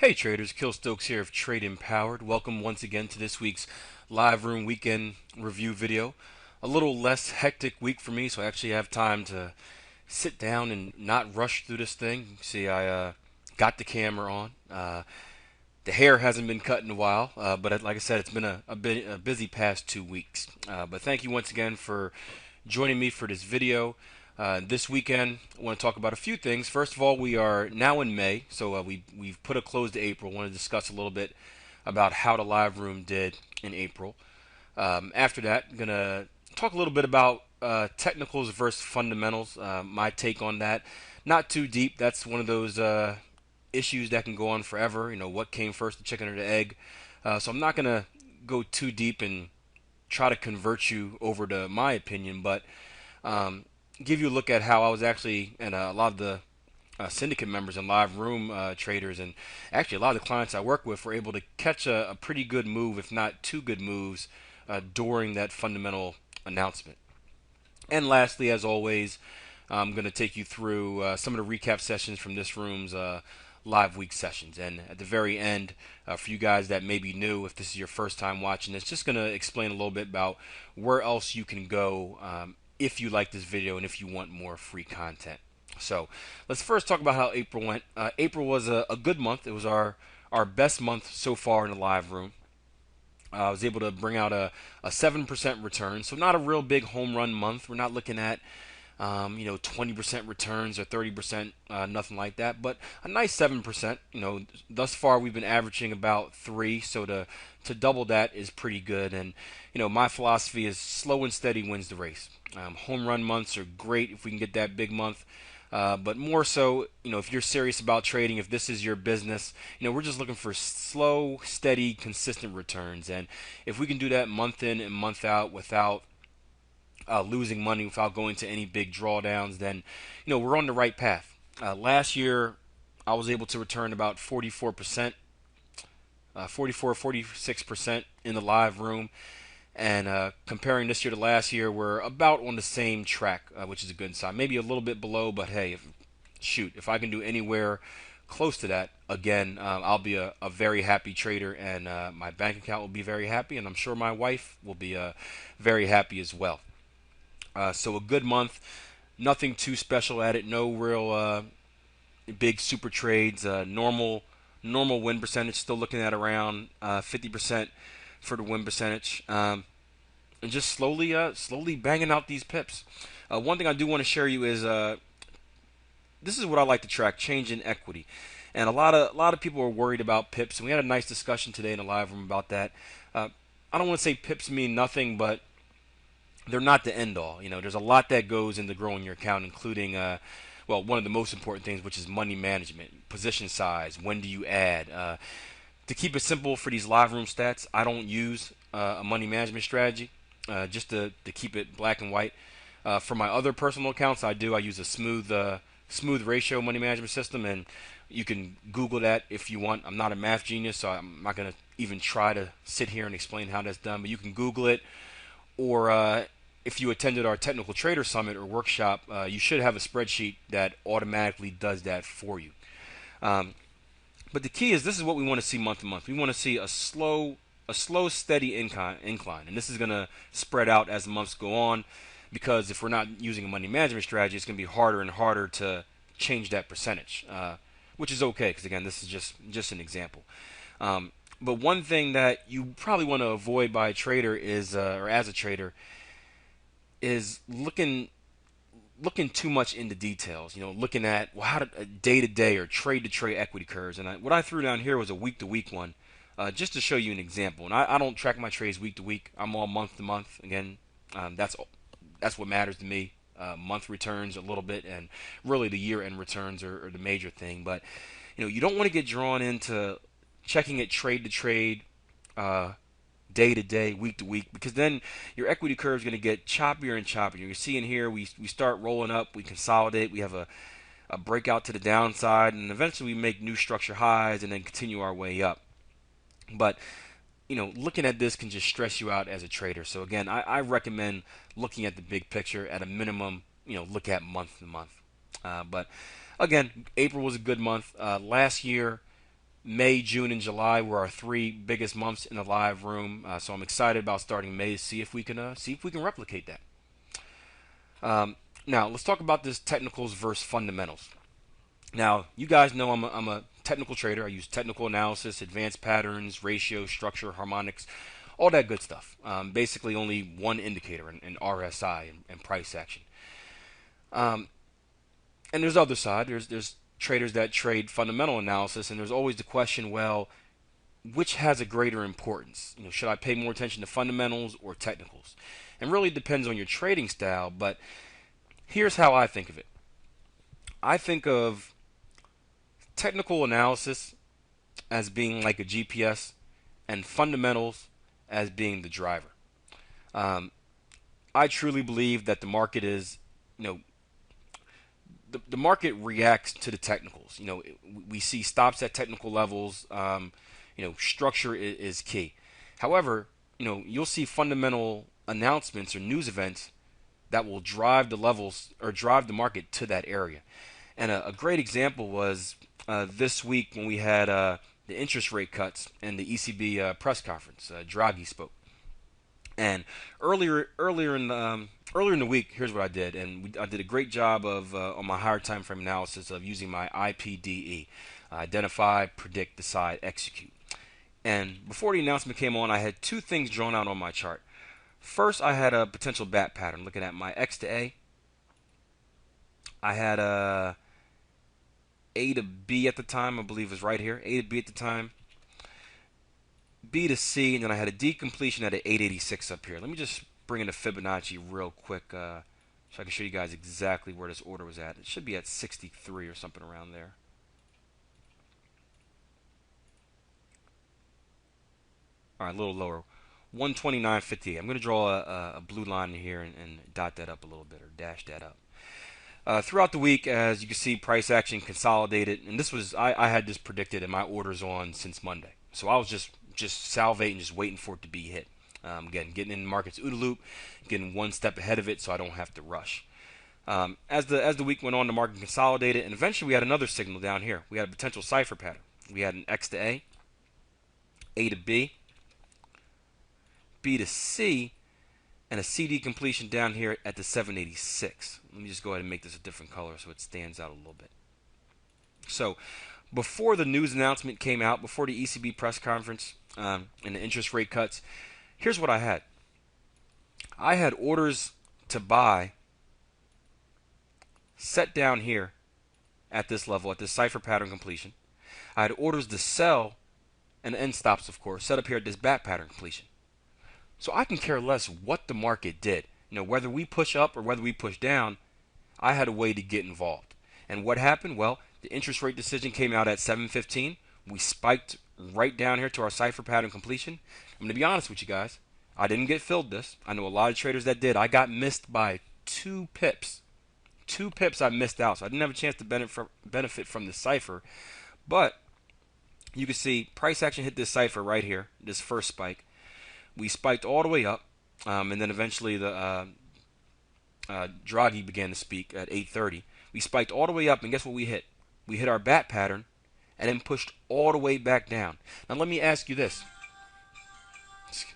Hey traders, Akil Stokes here of Trade Empowered. Welcome once again to this week's live room weekend review video. A little less hectic week for me, so I actually have time to sit down and not rush through this thing. See, I got the camera on. The hair hasn't been cut in a while, but like I said, it's been a busy past 2 weeks. But thank you once again for joining me for this video. This weekend, I want to talk about a few things. First of all, we are now in May, so we've put a close to April. I want to discuss a little bit about how the live room did in April. After that, I'm gonna talk a little bit about technicals versus fundamentals. My take on that, not too deep. That's one of those issues that can go on forever. You know, what came first, the chicken or the egg? So I'm not gonna go too deep and try to convert you over to my opinion, but give you a look at how I was actually, and a lot of the syndicate members and live room traders, and actually a lot of the clients I work with were able to catch a pretty good move, if not two good moves, during that fundamental announcement. And lastly, as always, I'm going to take you through some of the recap sessions from this room's live week sessions. And at the very end, for you guys that may be new, if this is your first time watching this, just going to explain a little bit about where else you can go if you like this video and if you want more free content. So let's first talk about how April went. April was a good month. It was our best month so far in the live room. I was able to bring out a 7% return, so not a real big home run month. We're not looking at 20% returns or 30%, nothing like that, but a nice 7%. Thus far we've been averaging about 3, so to double that is pretty good. And my philosophy is slow and steady wins the race. Home run months are great if we can get that big month. But more so, if you're serious about trading, if this is your business, we're just looking for slow, steady, consistent returns. And if we can do that month in and month out without losing money, without going to any big drawdowns, then, we're on the right path. Last year, I was able to return about 44%, 46% in the live room. And comparing this year to last year, we're about on the same track, which is a good sign. Maybe a little bit below, but hey, if I can do anywhere close to that, again, I'll be a very happy trader, and my bank account will be very happy, and I'm sure my wife will be very happy as well. So a good month, nothing too special at it, no real big super trades, normal win percentage, still looking at around 50% for the win percentage, and just slowly banging out these pips. One thing I do want to share you is this is what I like to track: change in equity. And a lot of people are worried about pips, and we had a nice discussion today in the live room about that. I don't want to say pips mean nothing, but they're not the end all. There's a lot that goes into growing your account, including one of the most important things, which is money management, position size, when do you add. To keep it simple for these live room stats, I don't use a money management strategy, just to keep it black and white. For my other personal accounts, I use a smooth ratio money management system, and you can Google that if you want. I'm not a math genius, so I'm not going to even try to sit here and explain how that's done, but you can Google it. Or if you attended our Technical Trader Summit or workshop, you should have a spreadsheet that automatically does that for you. But the key is, this is what we want to see month to month. We want to see a slow, steady incline, and this is going to spread out as the months go on, because if we're not using a money management strategy, it's going to be harder and harder to change that percentage, which is okay, because again, this is just an example. But one thing that you probably want to avoid by a trader is, or as a trader, is looking too much into details. Looking at how to day to day or trade to trade equity curves. And what I threw down here was a week to week one, just to show you an example. And I don't track my trades week to week. I'm all month to month. Again, that's what matters to me. Month returns a little bit, and really the year end returns are the major thing. But you don't want to get drawn into checking it trade to trade, day to day, week to week, because then your equity curve is going to get choppier and choppier. You're seeing here, we start rolling up, we consolidate, we have a breakout to the downside, and eventually we make new structure highs and then continue our way up. But looking at this can just stress you out as a trader. So again, I recommend looking at the big picture at a minimum. Look at month to month. But again, April was a good month. Last year, May, June, and July were our three biggest months in the live room. So I'm excited about starting May to see if we can replicate that. Um, Now let's talk about this technicals versus fundamentals. Now you guys know I'm a technical trader. I use technical analysis, advanced patterns, ratio, structure, harmonics, all that good stuff. Basically, only one indicator, an RSI and price action. Um, and there's the other side. There's traders that trade fundamental analysis, and there's always the question, well, which has a greater importance? Should I pay more attention to fundamentals or technicals? And really depends on your trading style. But here's how I think of it. I think of technical analysis as being like a GPS, and fundamentals as being the driver. Um, I truly believe that the market is, you know, the market reacts to the technicals. We see stops at technical levels. Structure is key. However, you'll see fundamental announcements or news events that will drive the levels or drive the market to that area. And a great example was this week when we had the interest rate cuts and the ECB press conference. Draghi spoke. And earlier in the week, here's what I did, and I did a great job of on my higher time frame analysis of using my IPDE, identify, predict, decide, execute. And before the announcement came on, I had two things drawn out on my chart. First, I had a potential bat pattern. Looking at my X to A, I had A to B at the time. I believe it was right here. A to B at the time. B to C, and then I had a D completion at an 886 up here. Let me just bring in the Fibonacci real quick so I can show you guys exactly where this order was at. It should be at 63 or something around there. All right, a little lower. 129.58. I'm going to draw a blue line here and dot that up a little bit or dash that up. Throughout the week, as you can see, price action consolidated, and this was I had this predicted in my orders on since Monday. So I was just salvating, just waiting for it to be hit. Again, getting in the market's OODA loop, getting one step ahead of it, so I don't have to rush. As the week went on, the market consolidated, and eventually we had another signal down here. We had a potential cipher pattern. We had an X to A to B, B to C, and a CD completion down here at the 786. Let me just go ahead and make this a different color so it stands out a little bit. So before the news announcement came out, before the ECB press conference and the interest rate cuts, here's what I had. I had orders to buy set down here at this level, at this cipher pattern completion. I had orders to sell, and end stops, of course, set up here at this bat pattern completion. So I can care less what the market did. Whether we push up or whether we push down, I had a way to get involved. And what happened? Well, the interest rate decision came out at 7:15. We spiked right down here to our cipher pattern completion. I'm going to be honest with you guys. I didn't get filled this. I know a lot of traders that did. I got missed by 2 pips. 2 pips I missed out. So I didn't have a chance to benefit from the cipher. But you can see price action hit this cipher right here, this first spike. We spiked all the way up, and then eventually the Draghi began to speak at 8:30. We spiked all the way up, and guess what we hit? We hit our bat pattern, and then pushed all the way back down. Now let me ask you this.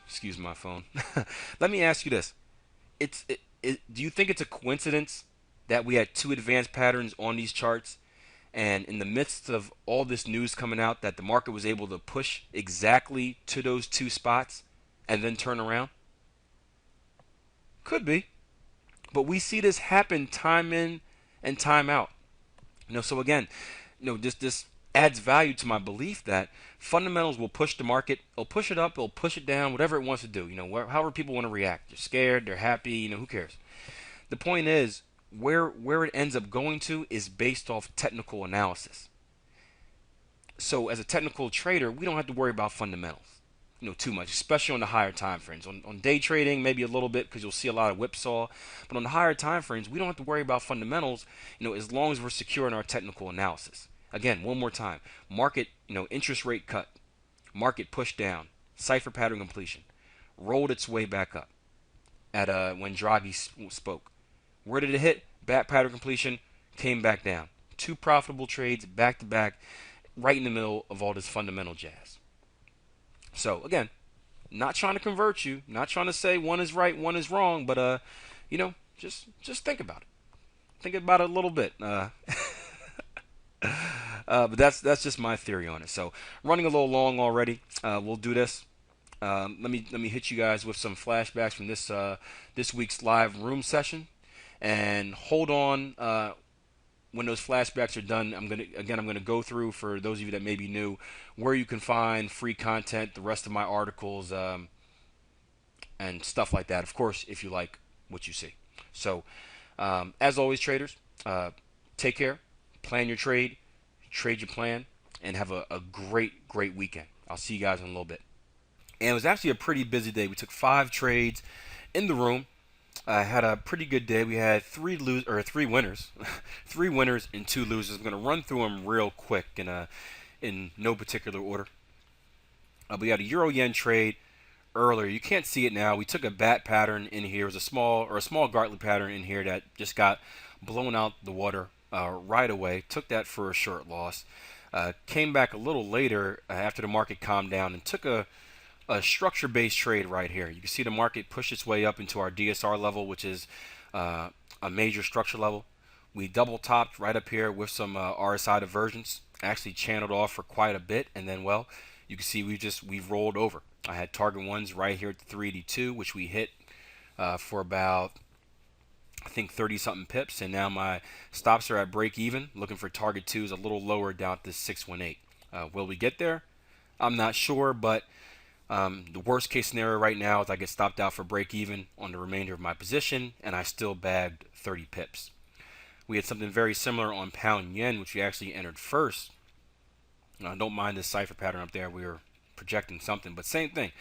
Excuse my phone. Let me ask you this. Do you think it's a coincidence that we had 2 advanced patterns on these charts, and in the midst of all this news coming out, that the market was able to push exactly to those 2 spots and then turn around? Could be. But we see this happen time in and time out. So again, this adds value to my belief that fundamentals will push the market. It'll push it up, it'll push it down, whatever it wants to do. However people want to react. They're scared, they're happy, who cares? The point is, where it ends up going to is based off technical analysis. So as a technical trader, we don't have to worry about fundamentals too much, especially on the higher time frames. On day trading, maybe a little bit because you'll see a lot of whipsaw. But on the higher time frames, we don't have to worry about fundamentals, as long as we're secure in our technical analysis. Again, one more time. Market, interest rate cut. Market push down. Cipher pattern completion. Rolled its way back up at when Draghi spoke. Where did it hit? Bat pattern completion. Came back down. 2 profitable trades back to back. right in the middle of all this fundamental jazz. So again, not trying to convert you, not trying to say one is right, one is wrong, but just think about it. Think about it a little bit. But that's just my theory on it. So running a little long already. We'll do this. Let me hit you guys with some flashbacks from this week's live room session, and hold on. When those flashbacks are done, I'm gonna go through, for those of you that may be new, where you can find free content, the rest of my articles, and stuff like that. Of course, if you like what you see. So, as always, traders, take care, plan your trade your plan, and have a great weekend. I'll see you guys in a little bit. And it was actually a pretty busy day. We took 5 trades in the room. I had a pretty good day. We had three winners, 3 winners and 2 losers. I'm gonna run through them real quick in no particular order. We had a euro yen trade earlier. You can't see it now. We took a bat pattern in here. It was a small Gartley pattern in here that just got blown out the water right away. Took that for a short loss. Came back a little later after the market calmed down and took a structure-based trade right here. You can see the market push its way up into our DSR level, which is a major structure level. We double topped right up here with some RSI divergence. Actually channeled off for quite a bit, and then, well, you can see we've rolled over. I had target ones right here at the 382, which we hit for about, I think, 30 something pips, and now my stops are at break even. Looking for target twos a little lower down at this 618. Will we get there? I'm not sure, but the worst case scenario right now is I get stopped out for break even on the remainder of my position, and I still bagged 30 pips. We had something very similar on pound yen, which we actually entered first. Don't mind this cipher pattern up there. We were projecting something, but same thing.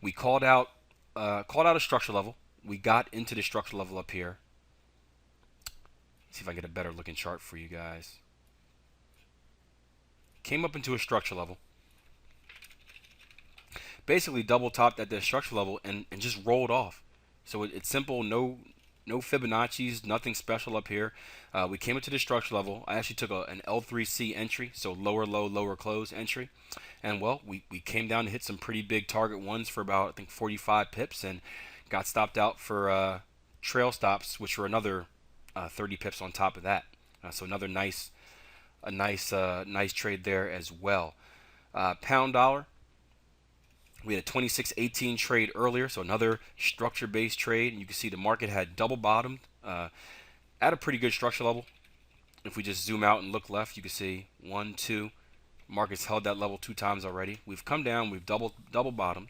We called out a structure level. We got into the structure level up here. Let's see if I can get a better looking chart for you guys. Came up into a structure level. Basically double topped at the structure level and just rolled off. So it's simple. No Fibonacci's, nothing special up here. We came into the structure level. I actually took an L3C entry, so lower low, lower close entry. And, well, we came down to hit some pretty big target ones for about, I think, 45 pips, and got stopped out for trail stops, which were another 30 pips on top of that. So another nice trade there as well. Pound dollar. We had a 26.18 trade earlier, so another structure-based trade. And you can see the market had double bottomed at a pretty good structure level. If we just zoom out and look left, you can see 1, 2. Market's held that level 2 times already. We've come down. We've double bottomed.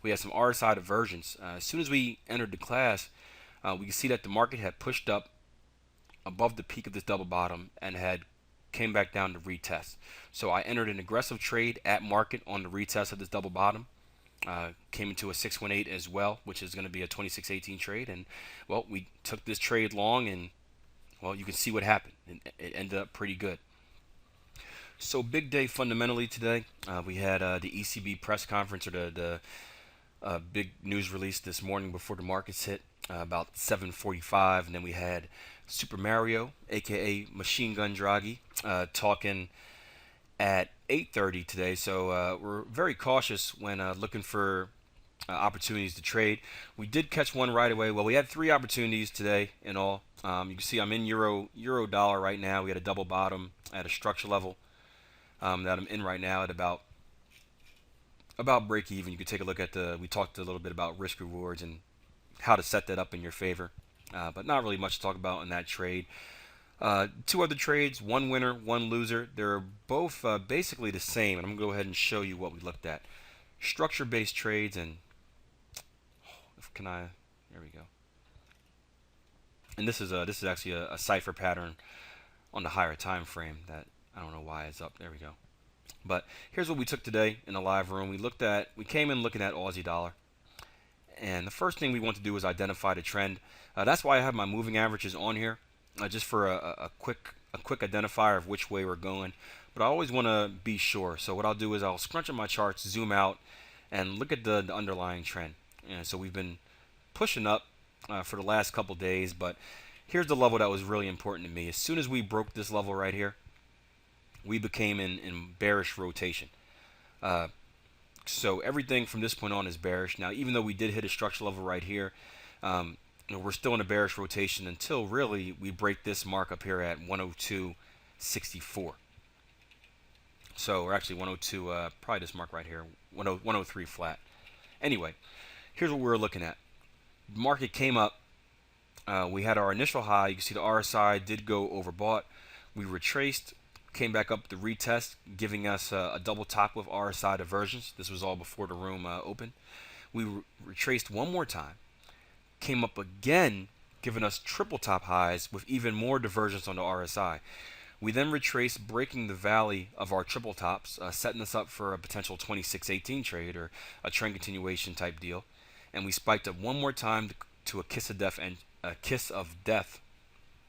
We had some RSI divergence. As soon as we entered the class, we can see that the market had pushed up above the peak of this double bottom and had came back down to retest. So I entered an aggressive trade at market on the retest of this double bottom. Came into a 618 as well, which is going to be a 26.18 trade, and, well, we took this trade long, and, well, you can see what happened. It ended up pretty good. So big day fundamentally today. We had the ECB press conference, or the big news release this morning before the markets hit about 7:45, and then we had Super Mario, aka Machine Gun Draghi, talking at 8:30 today. So we're very cautious when looking for opportunities to trade. We did catch one right away. Well, we had 3 opportunities today in all. You can see I'm in euro dollar right now. We had a double bottom at a structure level that I'm in right now at about break even. You can take a look at we talked a little bit about risk rewards and how to set that up in your favor, but not really much to talk about in that trade. 2 other trades, 1 winner, 1 loser. They're both basically the same, and I'm going to go ahead and show you what we looked at. Structure-based trades, and there we go. And this is actually a cipher pattern on the higher time frame that I don't know why it's up. There we go. But here's what we took today in the live room. We came in looking at Aussie dollar. And the first thing we want to do is identify the trend. That's why I have my moving averages on here. Just for a quick identifier of which way we're going, but I always want to be sure. So what I'll do is I'll scrunch up my charts, zoom out, and look at the underlying trend. And so we've been pushing up for the last couple days, but here's the level that was really important to me. As soon as we broke this level right here, we became in bearish rotation. Uh, so everything from this point on is bearish. Now, even though we did hit a structural level right here, we're still in a bearish rotation until really we break this mark up here at 102.64. So we're actually 102, probably this mark right here, 103 flat. Anyway, here's what we're looking at. Market came up. We had our initial high. You can see the RSI did go overbought. We retraced, came back up to retest, giving us a double top with RSI divergence. This was all before the room opened. We retraced one more time, came up again, giving us triple top highs with even more divergence on the RSI. We then retraced, breaking the valley of our triple tops, setting us up for a potential 2618 trade or a trend continuation type deal. And we spiked up one more time to a kiss of death and a kiss of death.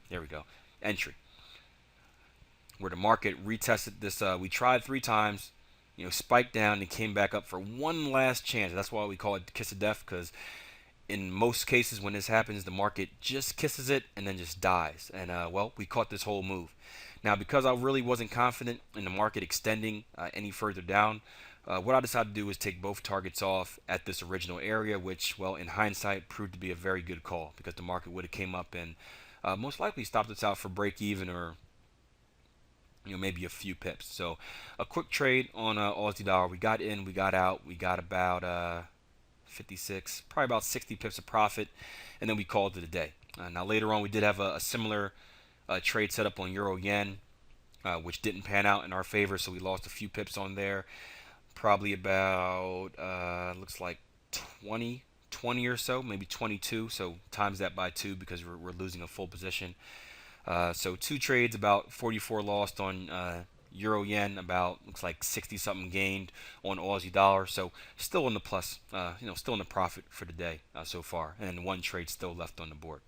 There we go. Entry, where the market retested this. We tried 3 times, spiked down and came back up for one last chance. That's why we call it kiss of death, because in most cases when this happens, the market just kisses it and then just dies. And well, we caught this whole move. Now, because I really wasn't confident in the market extending any further down, what I decided to do was take both targets off at this original area, which, well, in hindsight, proved to be a very good call, because the market would have came up and most likely stopped us out for break even, or maybe a few pips. So a quick trade on Aussie dollar. We got in, we got out, we got about 56, probably about 60 pips of profit, and then we called it a day. Now later on, we did have a similar trade set up on Euro Yen, which didn't pan out in our favor, so we lost a few pips on there. Probably about looks like 20 or so, maybe 22. So times that by 2, because we're losing a full position. So 2 trades, about 44 lost on Euro Yen, about looks like 60 something gained on Aussie dollar. So still in the plus, still in the profit for the day so far, and 1 trade still left on the board.